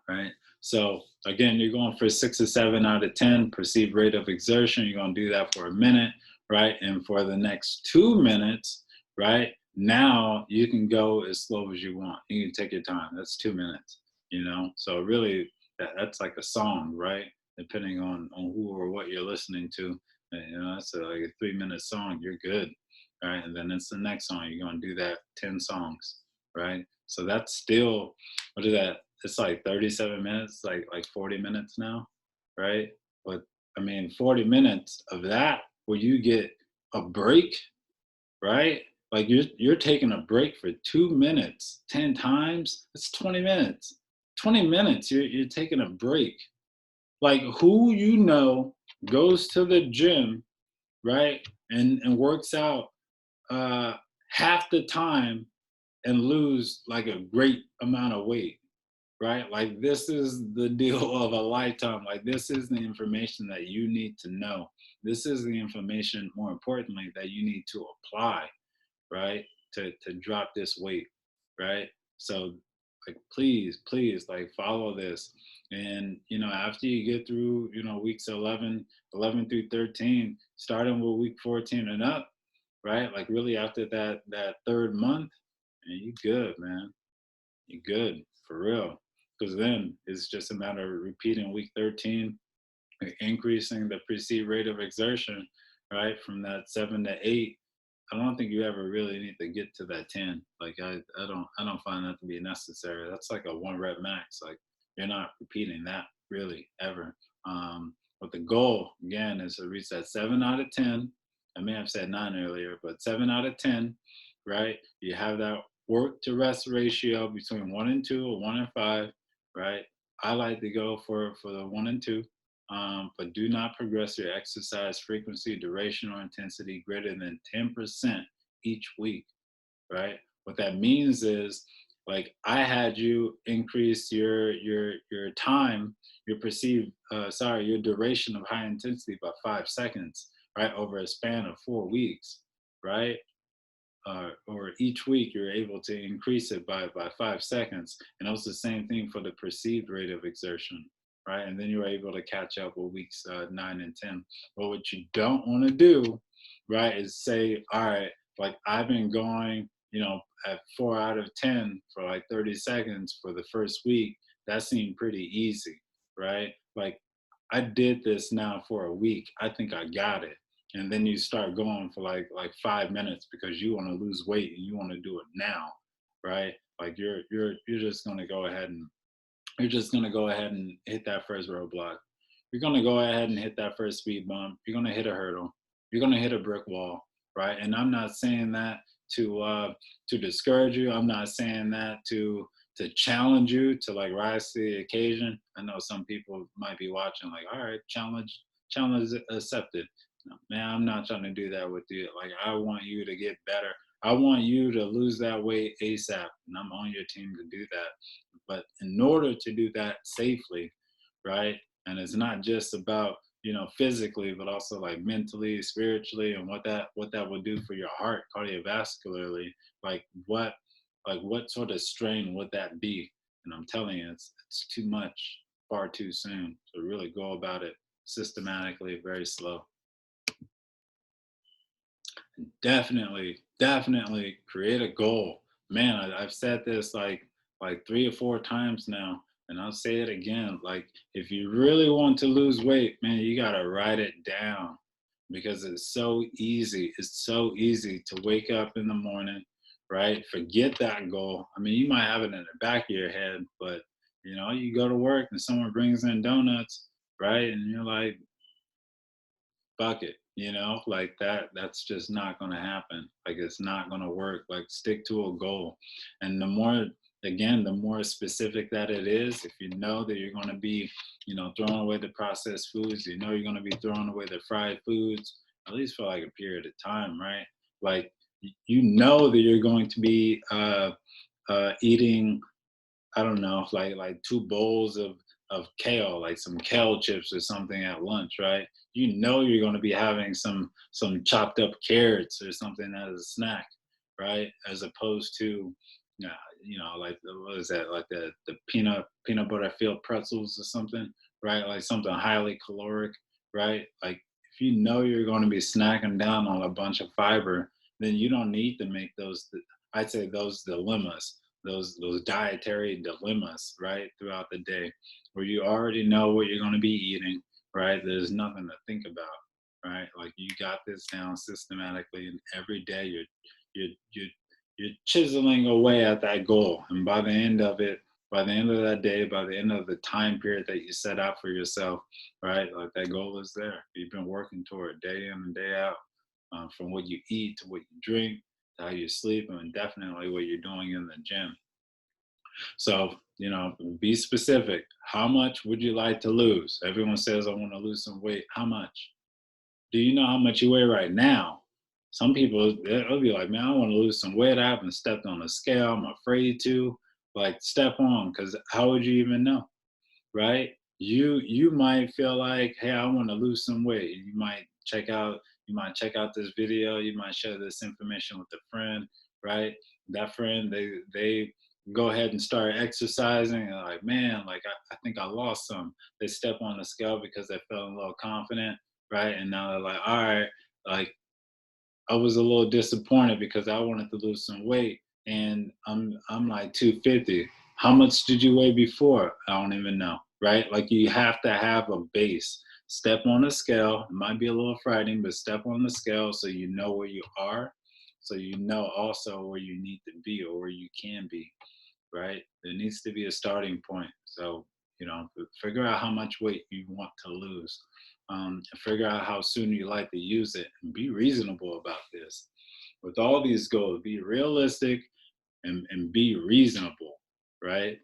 right? So again, you're going for 6 or 7 out of 10 perceived rate of exertion. You're going to do that for a minute, right? And for the next 2 minutes, right? Now you can go as slow as you want. You can take your time. That's 2 minutes, So really, that's like a song, right? Depending on who or what you're listening to, that's like a 3 minute song. You're good, right? And then it's the next song. You're going to do that 10 songs, right? So that's still, what is that? It's like 37 minutes, like 40 minutes now, right? But I mean, 40 minutes of that where you get a break, right? Like you're taking a break for 2 minutes, 10 times. It's 20 minutes. 20 minutes, you're taking a break. Like who goes to the gym, right? And works out uh half the time and lose like a great amount of weight, right? Like this is the deal of a lifetime. Like this is the information that you need to know. This is the information, more importantly, that you need to apply, right? To drop this weight, right? So like please like follow this. And after you get through, weeks 11 through 13, starting with week 14 and up, right? Like really after that third month, and you good, man. You good for real. Because then it's just a matter of repeating week 13, increasing the perceived rate of exertion, right? From that 7 to 8. I don't think you ever really need to get to that 10. Like I don't find that to be necessary. That's like a 1 rep max. Like you're not repeating that really ever. But the goal again is to reach that 7 out of 10. I may have said 9 earlier, but 7 out of 10, right? You have that work to rest ratio between 1 and 2 or 1 and 5, right? I like to go for the 1 and 2, but do not progress your exercise frequency, duration, or intensity greater than 10% each week, right? What that means is, like, I had you increase your time, your perceived, your duration of high intensity by 5 seconds, right, over a span of 4 weeks, right? Or each week you're able to increase it by 5 seconds. And also the same thing for the perceived rate of exertion, right? And then you're able to catch up with weeks 9 and 10. But what you don't want to do, right, is say, all right, like I've been going, at 4 out of 10 for like 30 seconds for the first week. That seemed pretty easy, right? Like I did this now for a week. I think I got it. And then you start going for like 5 minutes because you want to lose weight and you want to do it now, right? Like you're just gonna go ahead and hit that first roadblock. You're gonna go ahead and hit that first speed bump. You're gonna hit a hurdle. You're gonna hit a brick wall, right? And I'm not saying that to discourage you. I'm not saying that to challenge you to like rise to the occasion. I know some people might be watching like, all right, challenge accepted. No, man, I'm not trying to do that with you. Like, I want you to get better. I want you to lose that weight ASAP, and I'm on your team to do that. But in order to do that safely, right? And it's not just about, physically, but also like mentally, spiritually, and what that will do for your heart cardiovascularly. Like what sort of strain would that be? And I'm telling you, it's too much, far too soon. So really go about it systematically, very slow. Definitely create a goal. Man, I've said this like 3 or 4 times now, and I'll say it again. Like, if you really want to lose weight, man, you gotta write it down, because it's so easy. It's so easy to wake up in the morning, right? Forget that goal. I mean, you might have it in the back of your head, but you go to work and someone brings in donuts, right? And you're like, bucket, like that's just not going to happen. Like, it's not going to work. Like, stick to a goal. And the more specific that it is, if you know that you're going to be, throwing away the processed foods, you're going to be throwing away the fried foods, at least for like a period of time, right? Like, that you're going to be eating, I don't know, like 2 bowls of kale, like some kale chips or something at lunch, right? You're going to be having some chopped up carrots or something as a snack, right? As opposed to, like what is that? Like the peanut butter filled pretzels or something, right? Like something highly caloric, right? Like, if you're going to be snacking down on a bunch of fiber, then you don't need to make those. I'd say those dilemmas, those dietary dilemmas, right, throughout the day, where you already know what you're going to be eating, right? There's nothing to think about, right? Like, you got this down systematically, and every day you're you're you're chiseling away at that goal, and by the end of that day, by the end of the time period that you set out for yourself, right, like, that goal is there. You've been working toward day in and day out, from what you eat to what you drink, to how you sleep, and definitely what you're doing in the gym. So, be specific. How much would you like to lose? Everyone says, I want to lose some weight. How much? Do you know how much you weigh right now? Some people, they'll be like, man, I want to lose some weight. I haven't stepped on a scale. I'm afraid to. Like, step on, because how would you even know? Right? You might feel like, hey, I want to lose some weight. You might check out this video, you might share this information with a friend, right? That friend, they go ahead and start exercising, and like, man, like, I think I lost some. They step on the scale because they felt a little confident, right? And now they're like, all right, like, I was a little disappointed because I wanted to lose some weight, and I'm like 250. How much did you weigh before? I don't even know, right? Like, you have to have a base. Step on the scale. It might be a little frightening, but step on the scale so you know where you are, so you know also where you need to be or where you can be, right? There needs to be a starting point. So, figure out how much weight you want to lose. Figure out how soon you like to use it, and be reasonable about this. With all these goals, be realistic and be reasonable, right?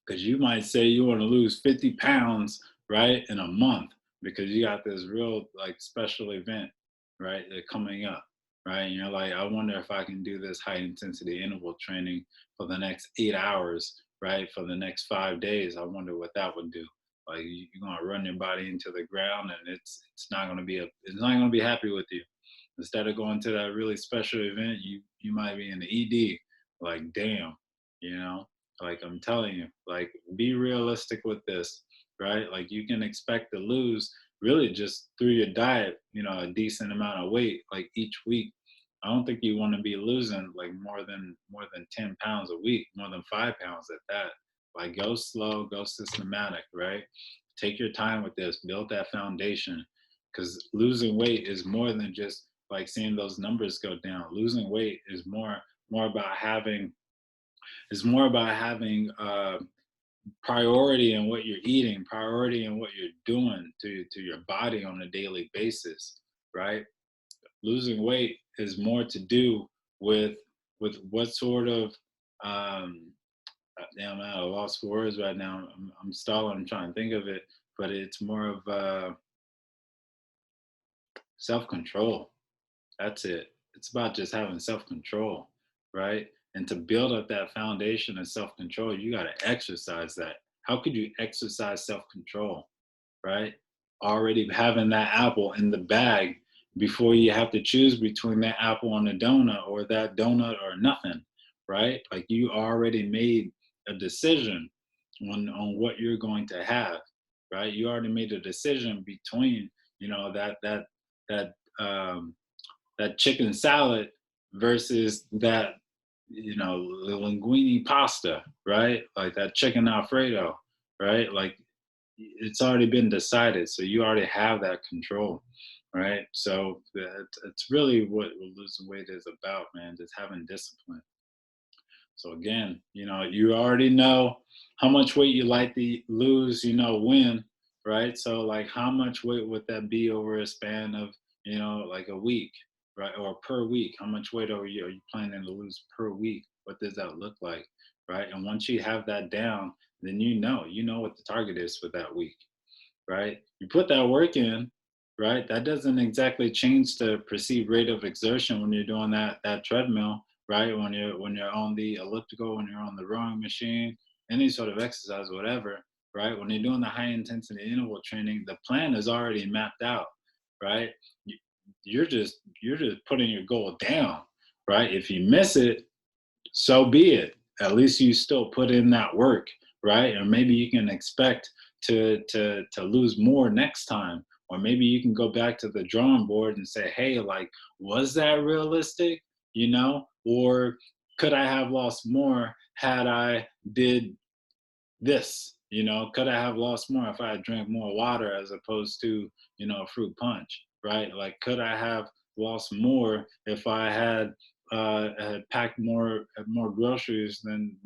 Because you might say you want to lose 50 pounds, right, in a month, because you got this real like special event, right, that coming up, right? And you're like, I wonder if I can do this high intensity interval training for the next 8 hours, right, for the next 5 days. I wonder what that would do. Like, you're gonna run your body into the ground, and it's not gonna be it's not gonna be happy with you. Instead of going to that really special event, you might be in the ED. Like, damn, you know. Like, I'm telling you, like, be realistic with this, right? Like, you can expect to lose really just through your diet, a decent amount of weight like each week. I don't think you want to be losing like more than 10 pounds a week, more than 5 pounds at that. Like, go slow, go systematic, right? Take your time with this, build that foundation, because losing weight is more than just like seeing those numbers go down. Losing weight is more about having priority in what you're eating, priority in what you're doing to your body on a daily basis, right? losing weight is more to do with what sort of damn, I'm at a loss for words right now. I'm stalling. I'm trying to think of it, but it's more of self-control. That's it. It's about just having self-control, right? And to build up that foundation of self-control, you got to exercise that. How could you exercise self-control, right? Already having that apple in the bag before you have to choose between that apple and a donut or that donut or nothing, right? Like you already made a decision on what you're going to have, right? You already made a decision between, that um that chicken salad versus that, linguine pasta, right? Like that chicken alfredo, right? Like it's already been decided, so you already have that control, right? So it's really what losing weight is about, man. Just having discipline. So again, you already know how much weight you like to lose, when, right? So like how much weight would that be over a span of, like a week, right? Or per week? How much weight are you planning to lose per week? What does that look like? Right. And once you have that down, then you know what the target is for that week, right? You put that work in, right? That doesn't exactly change the perceived rate of exertion when you're doing that treadmill, right? When you're on the elliptical, when you're on the rowing machine, any sort of exercise, whatever, right? When you're doing the high intensity interval training, the plan is already mapped out, right? You- you're just putting your goal down, right? If you miss it, so be it. At least you still put in that work, right? Or maybe you can expect to lose more next time. Or maybe you can go back to the drawing board and say, hey, like, was that realistic? Or could I have lost more had I did this? Could I have lost more if I had drank more water as opposed to, a fruit punch, right? Like, could I have lost more if I had packed more groceries than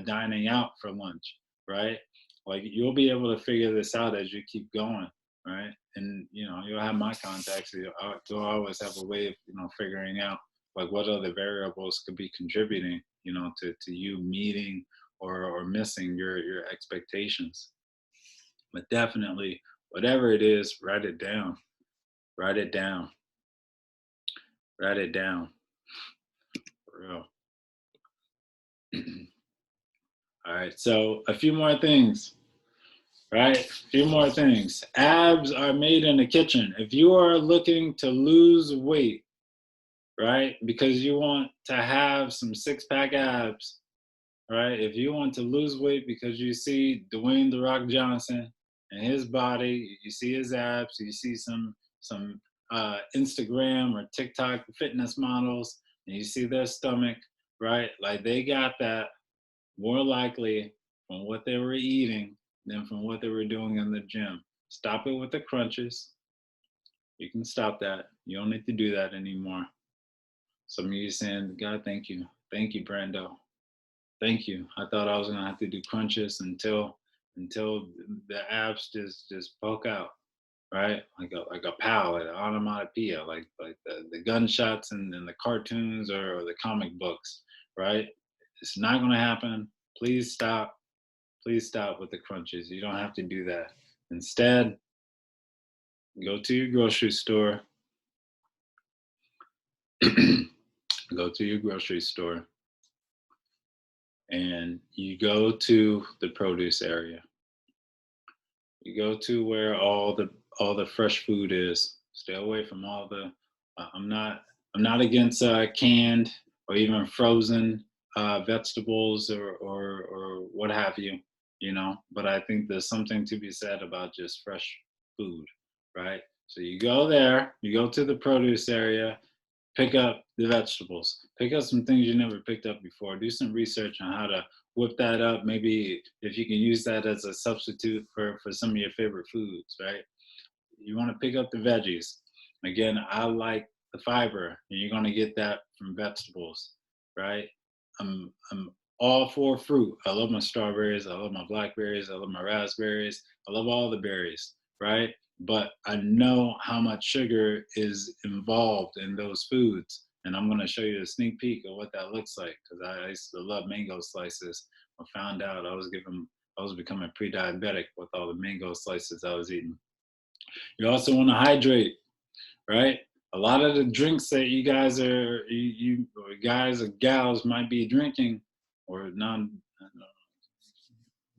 dining out for lunch, right? Like, you'll be able to figure this out as you keep going, right? And you'll have my contacts. You'll always have a way of figuring out like what other variables could be contributing, to you meeting or missing your expectations. But definitely, whatever it is, write it down. Write it down. Write it down. For real. All right. So a few more things. Right? A few more things. Abs are made in the kitchen. If you are looking to lose weight, right? Because you want to have some six-pack abs, right? If you want to lose weight because you see Dwayne the Rock Johnson and his body, you see his abs, you see some Instagram or TikTok fitness models, and you see their stomach, right? Like they got that more likely from what they were eating than from what they were doing in the gym. Stop it with the crunches. You can stop that. You don't need to do that anymore. Some of you saying, God, thank you, Brando. Thank you. I thought I was gonna have to do crunches until the abs just poke out, right? Like a pow, like an onomatopoeia, like the gunshots and the cartoons or the comic books, right? It's not gonna happen. Please stop. Please stop with the crunches. You don't have to do that. Instead, go to your grocery store. Go to your grocery store and you go to the produce area. You go to where all the fresh food is. Stay away from all the. I'm not against canned or even frozen vegetables or what have you. But I think there's something to be said about just fresh food, right? So you go there. You go to the produce area. Pick up the vegetables. Pick up some things you never picked up before. Do some research on how to whip that up. Maybe if you can use that as a substitute for some of your favorite foods, right? You want to pick up the veggies. Again, I like the fiber, and you're going to get that from vegetables, right? I'm all for fruit. I love my strawberries. I love my blackberries. I love my raspberries. I love all the berries, right? but I know how much sugar is involved in those foods. And I'm going to show you a sneak peek of what that looks like, because I used to love mango slices. I found out I was becoming pre-diabetic with all the mango slices I was eating. You also want to hydrate, right? A lot of the drinks that you or guys or gals might be drinking, or non, I don't know,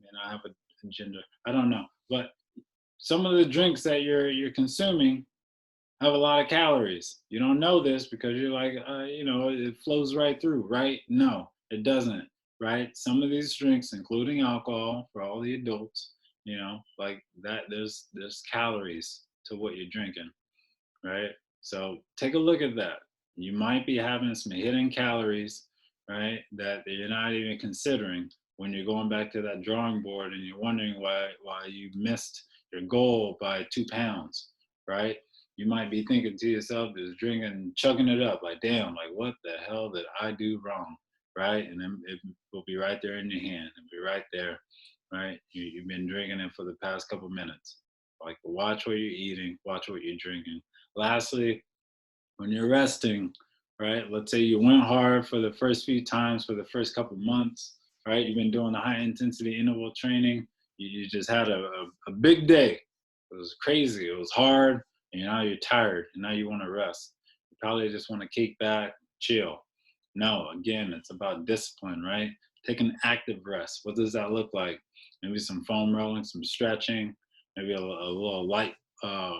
and I have a gender, I don't know, but some of the drinks that you're consuming have a lot of calories. You don't know this because you're like, it flows right through, right? No, it doesn't, right? Some of these drinks, including alcohol for all the adults, like that, there's calories to what you're drinking, right? So take a look at that. You might be having some hidden calories, right, that you're not even considering when you're going back to that drawing board and you're wondering why you missed your goal by 2 pounds, right? You might be thinking to yourself, just drinking, chugging it up, like, damn, like what the hell did I do wrong, right? And then it will be right there in your hand, and be right there, right? You've been drinking it for the past couple minutes. Like, watch what you're eating, watch what you're drinking. Lastly, when you're resting, right? Let's say you went hard for the first few times for the first couple months, right? You've been doing the high intensity interval training. You just had a big day. It was crazy. It was hard. And now you're tired. And now you want to rest. You probably just want to kick back, chill. No, again, it's about discipline, right? Take an active rest. What does that look like? Maybe some foam rolling, some stretching, maybe a little light uh,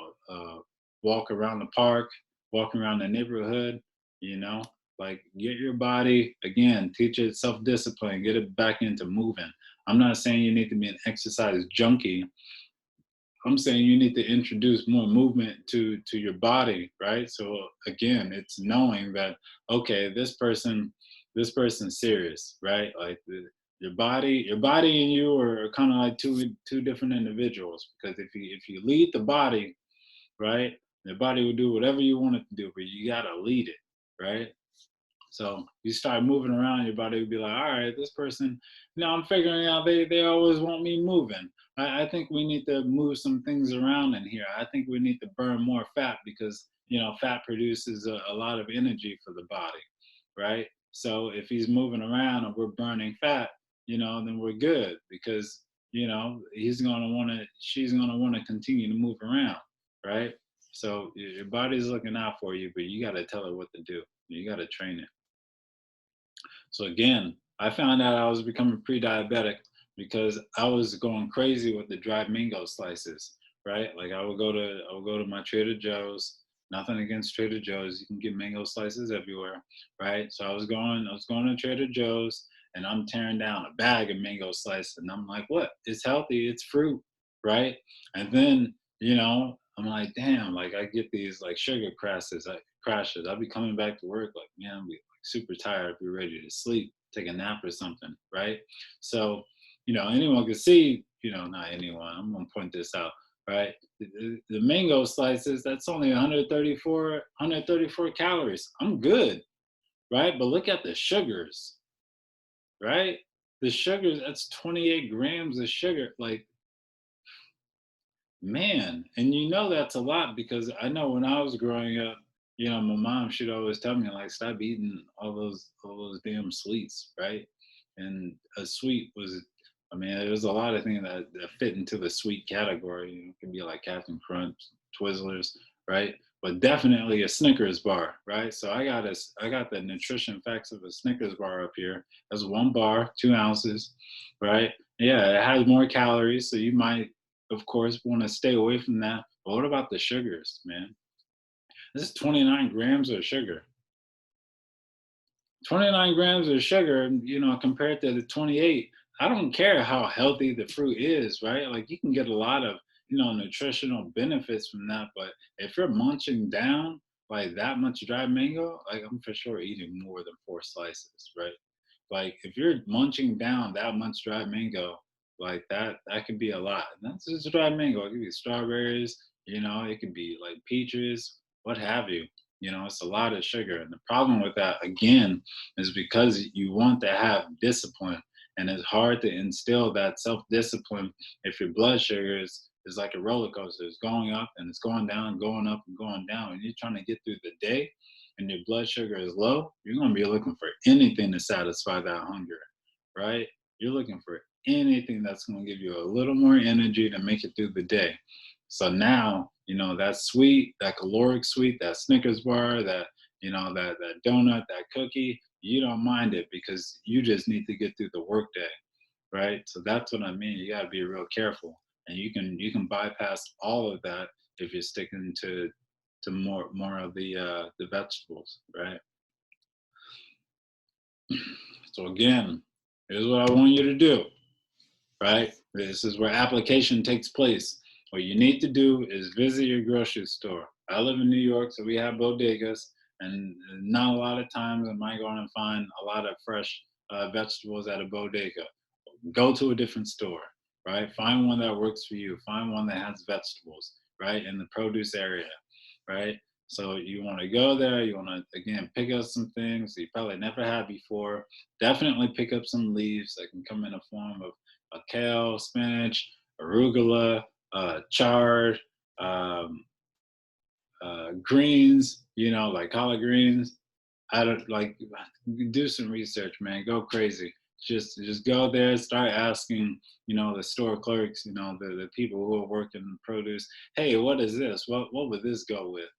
walk around the park, walking around the neighborhood, you know, like get your body, again, teach it self-discipline, get it back into moving. I'm not saying you need to be an exercise junkie. I'm saying you need to introduce more movement to your body, right? So again, it's knowing that, okay, this person's serious, right? Like your body and you are kind of like two different individuals, because if you lead the body, right? The body will do whatever you want it to do, but you gotta lead it, right? So you start moving around, your body will be like, all right, this person, I'm figuring out they always want me moving. I think we need to move some things around in here. I think we need to burn more fat because, fat produces a lot of energy for the body, right? So if he's moving around and we're burning fat, then we're good, because, she's gonna wanna continue to move around, right? So your body's looking out for you, but you gotta tell it what to do. You gotta train it. So again, I found out I was becoming pre-diabetic because I was going crazy with the dried mango slices, right? Like I would go to my Trader Joe's. Nothing against Trader Joe's. You can get mango slices everywhere, right? So I was going to Trader Joe's, and I'm tearing down a bag of mango slices, and I'm like, what? It's healthy, it's fruit, right? And then, I'm like, damn, like I get these like sugar crashes. I'll be coming back to work like, man, I'm super tired, be ready to sleep, take a nap or something, right? So, anyone can see, not anyone, I'm gonna point this out, right? The mango slices, that's only 134 calories. I'm good, right? But look at the sugars, right? The sugars, that's 28 grams of sugar. Like, man, and that's a lot, because I know when I was growing up, my mom should always tell me like, stop eating all those damn sweets, right? And a sweet was, I mean, there's a lot of things that fit into the sweet category. It can be like Captain Crunch, Twizzlers, right? But definitely a Snickers bar, right? So I got the nutrition facts of a Snickers bar up here. That's one bar, 2 ounces, right? Yeah, it has more calories, so you might, of course, want to stay away from that. But what about the sugars, man? This is 29 grams of sugar. 29 grams of sugar, compared to the 28. I don't care how healthy the fruit is, right? Like you can get a lot of, nutritional benefits from that. But if you're munching down like that much dried mango, like I'm for sure eating more than 4 slices, right? Like if you're munching down that much dried mango, like that could be a lot. And that's just dried mango. It could be strawberries, it could be like peaches, what have you. It's a lot of sugar. And the problem with that, again, is because you want to have discipline. And it's hard to instill that self discipline if your blood sugar is is like a roller coaster. It's going up and it's going down, going up and going down. And you're trying to get through the day and your blood sugar is low, you're going to be looking for anything to satisfy that hunger, right? You're looking for anything that's going to give you a little more energy to make it through the day. So now, that sweet, that caloric sweet, that Snickers bar, that donut, that cookie, you don't mind it because you just need to get through the workday, right? So that's what I mean. You got to be real careful, and you can bypass all of that if you're sticking to more of the vegetables, right? So again, here's what I want you to do, right? This is where application takes place. What you need to do is visit your grocery store. I live in New York, so we have bodegas, and not a lot of times am I going to find a lot of fresh vegetables at a bodega. Go to a different store, right? Find one that works for you. Find one that has vegetables, right, in the produce area, right? So you want to go there. You want to again pick up some things you probably never had before. Definitely pick up some leaves that can come in the form of a kale, spinach, arugula, chard, um, greens. Like collard greens. I don't like do some research, man. Go crazy. Just go there, start asking, the store clerks, the people who are working in produce, hey, what is this? What would this go with?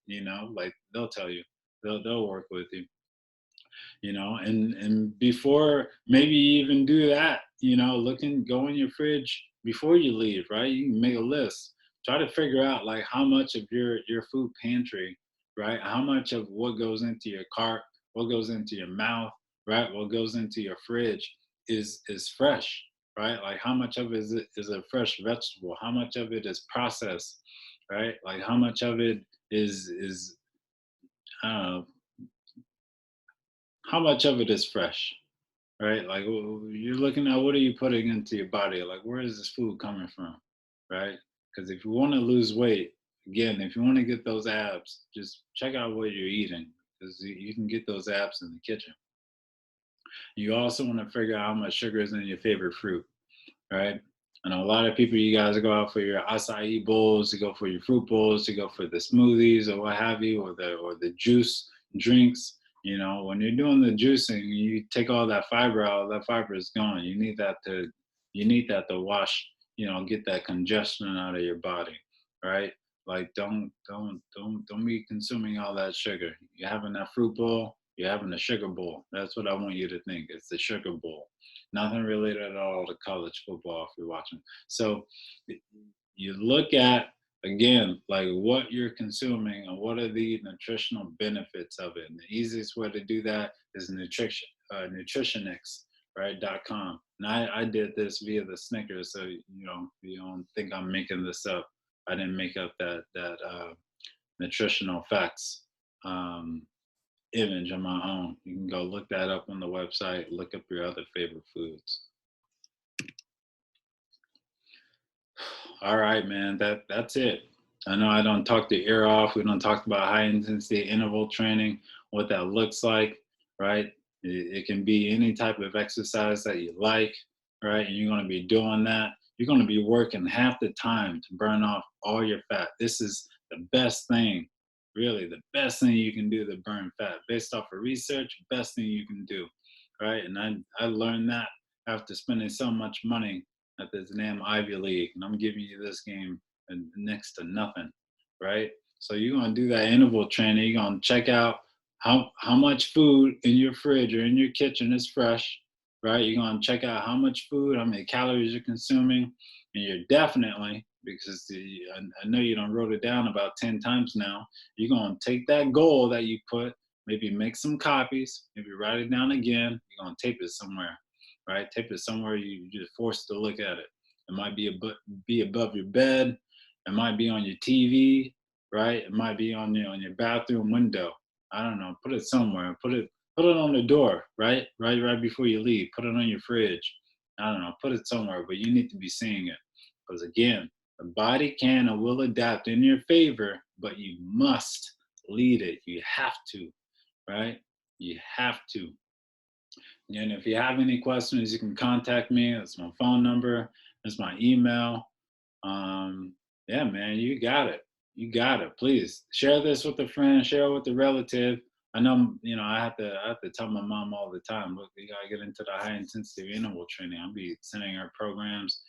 Like they'll tell you. They'll work with you. And before maybe you even do that, go in your fridge before you leave, right? You can make a list. Try to figure out like how much of your food pantry, right? How much of what goes into your cart, what goes into your mouth, right? What goes into your fridge is fresh, right? Like how much of it is a fresh vegetable? How much of it is processed, right? Like how much of it is I don't know, how much of it is fresh, right? Like you're looking at what are you putting into your body? Like where is this food coming from, right? Because if you want to lose weight, again, if you want to get those abs, just check out what you're eating because you can get those abs in the kitchen. You also want to figure out how much sugar is in your favorite fruit, right? And a lot of people, you guys go out for your acai bowls, you go for your fruit bowls, you go for the smoothies or what have you, or the juice drinks. When you're doing the juicing, you take all that fiber out. That fiber is gone. You need that to wash. Get that congestion out of your body, right? Like don't be consuming all that sugar. You're having that fruit bowl. You're having a sugar bowl. That's what I want you to think. It's the sugar bowl. Nothing related at all to college football if you're watching. So you look at again like what you're consuming and what are the nutritional benefits of it. And the easiest way to do that is nutritionix, right, .com. And I did this via the Snickers, so you don't think I'm making this up. I didn't make up that nutritional facts image on my own. You can go look that up on the website, look up your other favorite foods. All right, man. That's it. I know I don't talk the ear off. We don't talk about high intensity interval training, what that looks like, right? It can be any type of exercise that you like, right? And you're going to be doing that. You're going to be working half the time to burn off all your fat. This is the best thing, really, the best thing you can do to burn fat. Based off of research, best thing you can do, right? And I learned that after spending so much money at this damn Ivy League, and I'm giving you this game and next to nothing, right? So you're gonna do that interval training. You're gonna check out how much food in your fridge or in your kitchen is fresh, right? You're gonna check out how much food, how many calories you're consuming, and you're definitely because I know you done wrote it down about 10 times now. You're gonna take that goal that you put, maybe make some copies, maybe write it down again. You're gonna tape it somewhere, right? Tape it somewhere you're just forced to look at it. It might be above your bed. It might be on your TV, right? It might be on your bathroom window. I don't know. Put it somewhere. Put it on the door, right? Right before you leave. Put it on your fridge. I don't know. Put it somewhere, but you need to be seeing it because again, the body can and will adapt in your favor, but you must lead it. You have to, right? You have to. And if you have any questions, you can contact me. That's my phone number. That's my email. Yeah, man, you got it. You got it. Please share this with a friend, share it with a relative. I know, I have to tell my mom all the time, look, you gotta get into the high intensity interval training. I'll be sending her programs,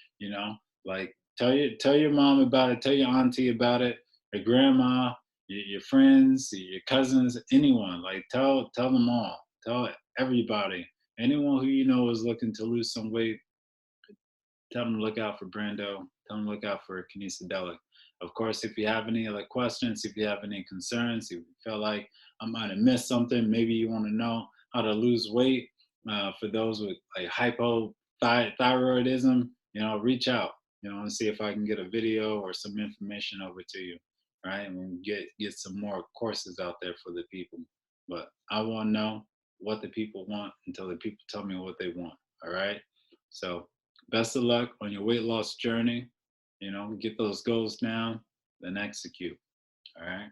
like tell your mom about it, tell your auntie about it, your grandma, your friends, your cousins, anyone. Like tell them all. Tell everybody. Anyone who you know is looking to lose some weight, tell them to look out for Brando. Tell them to look out for Kinesadelic. Of course, if you have any like questions, if you have any concerns, if you feel like I might have missed something, maybe you want to know how to lose weight. For those with like hypothyroidism, reach out, and see if I can get a video or some information over to you, right? And get some more courses out there for the people. But I won't know what the people want until the people tell me what they want. All right. So best of luck on your weight loss journey. Get those goals down, then execute. All right.